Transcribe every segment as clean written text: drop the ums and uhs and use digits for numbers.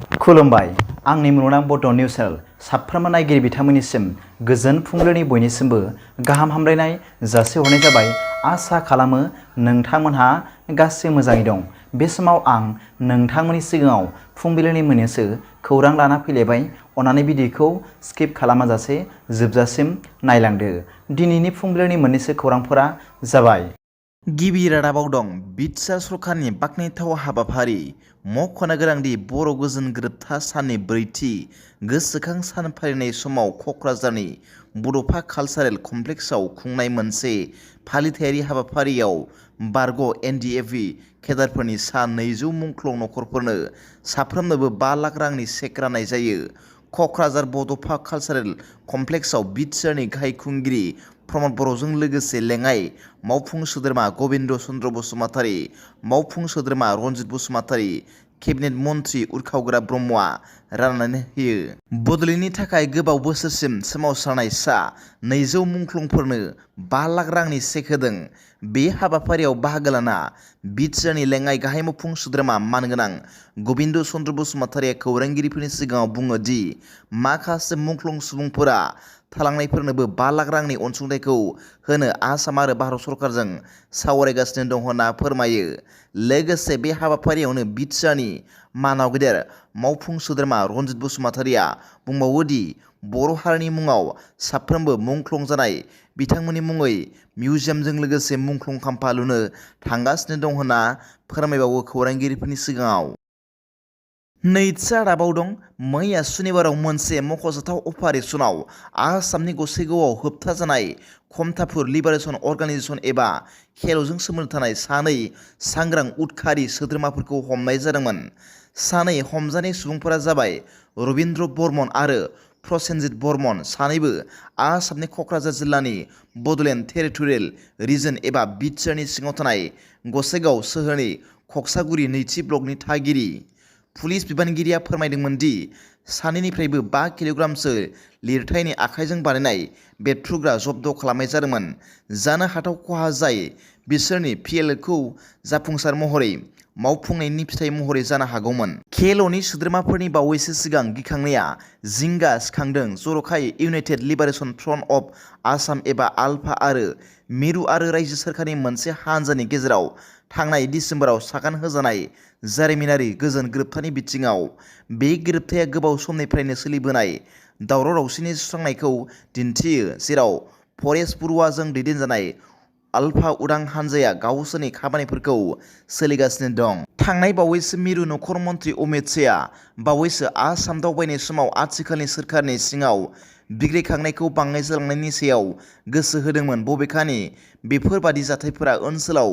खुलुमबाय आंनि मुलुगनां बड' निउस चेनेल साफ्रोमबो नायगिरि बिथांमोननिसिम गोजोन फुंबिलिनि बयनिसिमबो गाहाम हामलायनाय जासिहरनाय जाबाय। आसा खालामो नोंथांमोनहा गासै मोजाङै दं। बे समाव आं नोंथांमोननि सिगाङाव फुंबिलिनि मोननैसो खौरां लाना फैलायबाय। अन्नानै भिडिअखौ स्किप खालामाजासे जोबजासिम नायलांदो। दिनैनि फुंबिलिनि मोननैसो खौरांफोरा जाबाय। गिबि रादाबाव दं BTR सरकारनि बाखनायथाव हाबाफारि। मख'नो गोनांदि बर' गोजोन गोरोबथा साननि ब्रैथि गोसोखां सान फालिनाय समाव क'क्राझारनि बड'फा कालचारेल कमप्लेक्सआव खुंनाय मोनसे फालिथायारि हाबाफारियाव बारग' NDFB केडारफोरनि सा 200 मुंख्लं नखरफोरनो साफ्रोमनोबो 5 लाख रांनि चेक राननाय जायो। क'क्राझार बड'फा कालचारेल कमप्लेक्सआव BTRनि गाहाय खुंगिरि प्रमद बर'जों लोगोसे लेङाइ मावफुं सोद्रोमा गबिन्द चन्द्र बसुमतारी, मावफुं सोद्रोमा रनजित बसुमतारी, केबिनेट मन्थ्रि उरखावग्रा ब्रह्मआ राननानै होयो। बड'लेण्डनि थाखाय गोबाव बोसोरसिम सोमावसारनाय सा 200 मुंख्लंफोरनो 5 लाख रांनि चेक होदों। बे हाबाफारियाव बाहागो लाना BTRनि लेङाइ गाहाय मावफुं सोद्रोमा मानगोनां गबिन्द चन्द्र बसुमतारीया खौरांगिरिफोरनि सिगाङाव बुङो दि माखासे मुंख्लं सुबुंफोरा थालांनायफोरनोबो 5 लाख रांनि अनसुंथाइखौ होनो आसाम आरो भारत सरकारजों सावरायगासिनो दं होनना फोरमायो। लोगोसे बे हाबाफारियावनो BTRनि मानाव गेदेर मावफुं सोद्रोमा रनजित बसुमतारीया बुंबावो दि बर' हारिनि मुङाव साफ्रोमबो मुंख्लं जानाय बिथांमोननि मुङै मिउजियामजों लोगोसे मुंख्लं खाम्फा लुनो थांगासिनो दं होनना फोरमायबावो खौरांगिरिफोरनि सिगाङाव। नैथि रादाबाव दं मैया सुनिबाराव मोनसे मख'जाथाव अपारेसनाव आसामनि गसाइगावआव होबथाजानाय खमथाफुर लिबारेशन अर्गानाइजेशन एबा KLOजों सोमोन्दो थानाय सानै सांग्रां उदखारि सोद्रोमाफोरखौ हमनाय जादोंमोन। सानै हमजानाय सुबुंफोरा जाबाय रबिन्द्र बर्मन आरो प्रसेनजित बर्मन। सानैबो आसामनि क'क्राझार जिल्लानि बड'लेण्ड टेरिटरियेल रिजन एबा BTRनि सिङाव थानाय गसाइगाव सोहोरनि खक्सागुरि नैथि ब्लकनि थागिरि। पुलिस बिबानगिरिया फोरमायदोंमोन दि सानैनिफ्रायबो 5 किल'ग्रामसो लिरथायनि आखाइजों बानायनाय बेरफ्रुग्रा जब्द खालामनाय जादोंमोन। जानो हाथाव खहा जाय बिसोरनि PLखौ जाफुंसार महरै मावफुंनायनि फिथाइ महरै जानो हागौमोन। KLOनि सोद्रोमाफोरनि बावैसो सिगां गिखांनाया जिंगा सिखांदों। जर'खायै United liberation front of Assam एबा आलफा आरो मिरु आरो रायजो सोरखारनि मोनसे हानजानि गेजेराव थांनाय डिसेम्बराव सागान होजानाय जारिमिनारि गोजोन गोरोबथानि बिथिङाव। बे गोरोबथाया गोबाव समनिफ्रायनो सोलिबोनाय दावराव दावसिनि सुस्रांनायखौ दिन्थियो, जेराव परेश बरुवाजों दैदेनजानाय आलफा उदां हानजाया गावसोरनि खामानिफोरखौ सोलिगासिनो दं। थांनाय बावैसो मिरु नखर मन्थ्रि अमित शाहआ बावैसो आसाम दावबायनाय समाव आथिखालनि सोरखारनि सिङाव बिग्रायखांनायखौ बाङाइ जालांनायनि सायाव गोसो होदोंमोन। बबेखानि बेफोरबादि जाथायफोरा ओनसोलाव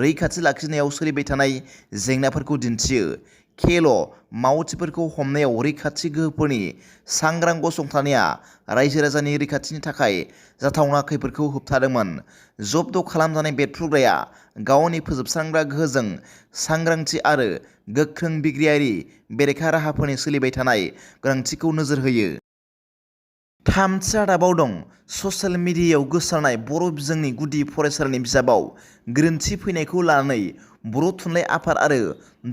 रैखाथि लाखिनायाव सोलिबाय थानाय जेंनाफोरखौ दिन्थियो। KLO मावथिफोरखौ हमनायाव रैखाथि गोहोफोरनि सांग्रां गसंथानाया रायजो राजानि रैखाथिनि थाखाय जाथावना खैफोदखौ होबथादोंमोन। जब्द खालामजानाय बेरफ्रुग्राया गावनि फोजोबस्रांग्रा गोहोजों सांग्रांथि आरो गोख्रों बिग्रायारि बेरेखा राहाफोरनि सोलिबाय थानाय गोनांथिखौ नोजोर होयो। थामथि रादाबाव दं ससियेल मिडियायाव गोसारनाय बर' बिजोंनि गुदि फरायसालिनि बिजाबाव गोरोन्थि फैनायखौ लानानै बर' थुनलाइ आफाद आरो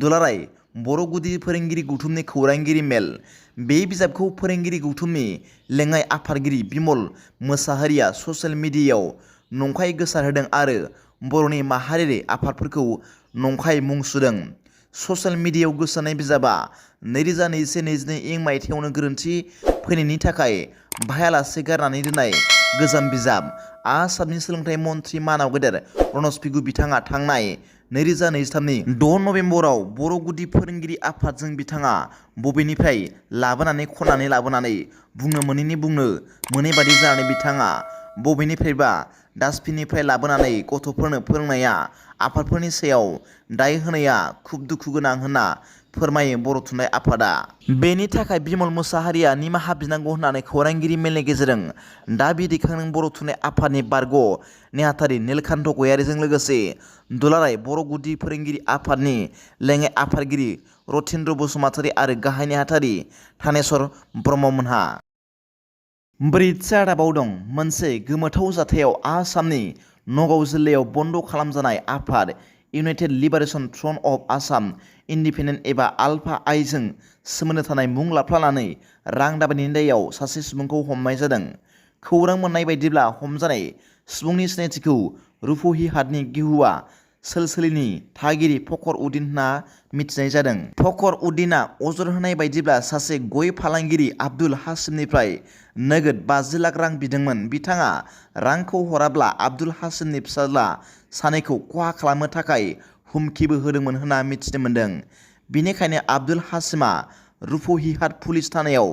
दुलाराय बर' गुदि फोरोंगिरि गौथुमनि खौरांगिरि मेल। बे बिजाबखौ फोरोंगिरि गौथुमनि लेङाइ आफादगिरि बिमल मोसाहारिया ससियेल मिडियायाव नंखाय गोसारहोदों आरो बर'नि माहारियारि आफादफोरखौ नंखाय मुं सुदों। ससियेल मिडियायाव गोसारनाय बिजाबा 2021-22 इं मायथाइयावनो गोरोन्थि फैनायनि थाखाय बाहायालासे गारनानै दोननाय गोजाम बिजाब। आसामनि सोलोंथाइ मन्थ्रि मानाव गेदेर रनज पेगु बिथाङा थांनाय 2023 6 नबेम्बराव बर' गुदि फोरोंगिरि आफादजों बिथाङा बबेनिफ्राय लाबोनानै खननानै लाबोनानै बुंनो मोनैनि बुंनो मोनै बादि जानानै बिथाङा बबेनिफ्रायबा डास्टबिननिफ्राय लाबोनानै गथ'फोरनो फोरोंनाया आफादफोरनि सायाव दाय होनाया खुब दुखु गोनां होनना फोरमायो बर' थुनलाइ आफादा। बेनि थाखाय बिमल मोसाहारिया निमाहा बिनांगौ होननानै खौरांगिरि मेलनि गेजेरजों दाबि दैखांदों। बर' थुनलाइ आफादनि बारग' नेहाथारि नीलकान्त गयारीजों लोगोसे दुलाराय बर' गुदि फोरोंगिरि आफादनि लेङाइ आफादगिरि रथिन्द्र बसुमतारी आरो गाहाय नेहाथारि थानेश्वर ब्रह्ममोनहा। ब्रैथि रादाबाव दं मोनसे गोमोथाव जाथायाव आसामनि नगाव जिल्लायाव बन्द खालामजानाय आफाद United liberation front of Assam independent एबा आल्फा आइजों सोमोन्दो थानाय मुं लाफ्लानानै रां दाबिनायनि दायाव सासे सुबुंखौ हमनाय जादों। खौरां मोननाय बायदिब्ला हमजानाय सुबुंनि सिनायथिखौ रुपहि हाटनि गिहुआ सोलसोलिनि थागिरि फखर उद्दिन होनना मिथिनाय जादों। फखर उद्दिना अजद होनाय बायदिब्ला सासे गय फालांगिरि आब्दुल हासिमनिफ्राय नोगोद 50 लाख रां बिदोंमोन। बिथाङा रांखौ हराब्ला आब्दुल हासिमनि फिसाज्ला सानैखौ खहा खालामनो थाखाय हुमखिबो होदोंमोन होनना मिथिनो मोन्दों। बेनिखायनो आब्दुल हासिमा रुपहिहाट पुलिस थानायाव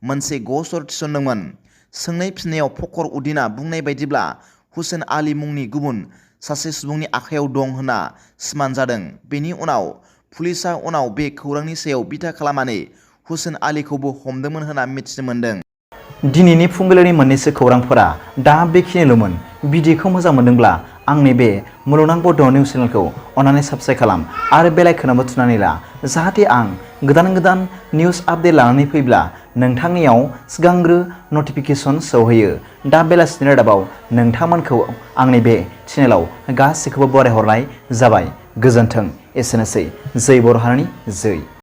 मोनसे ग'सर थिसनदोंमोन। सोंनाय फिननायाव फखर उद्दिना बुंनाय बायदिब्ला हुसेन आली मुंनि गुबुन सासे सुबुंनि आखायाव दं होनना सिमान जादों। बेनि उनाव पुलिसआ उनाव बे खौरांनि सायाव बिथा खालामनानै हुसेन आलीखौबो हमदोंमोन होनना मिथिनो मोन्दों। दिनैनि फुंबिलिनि मोननैसो खौरांफोरा दा बेखिनिल'मोन। भिडिअखौ मोजां मोनदोंब्ला आंनि बे मुलुगनां बड' निउस चेनेलखौ अन्नानै साबस्क्राइब खालाम आरो बेल आइकनआवबो थुनानै ला, जाहाथे आं गोदान निउस आपडेट लानानै फैब्ला नोंथांनियाव सिगांग्रो नटिफिकेसन सौहैयो। दा बेलासिनि रादाबाव नोंथांमोनखौ आंनि बे चेनेलाव गासैखौबो बरायहरनाय जाबाय। गोजोन्थों। एसेनोसै। जै बर' हारिनि जै।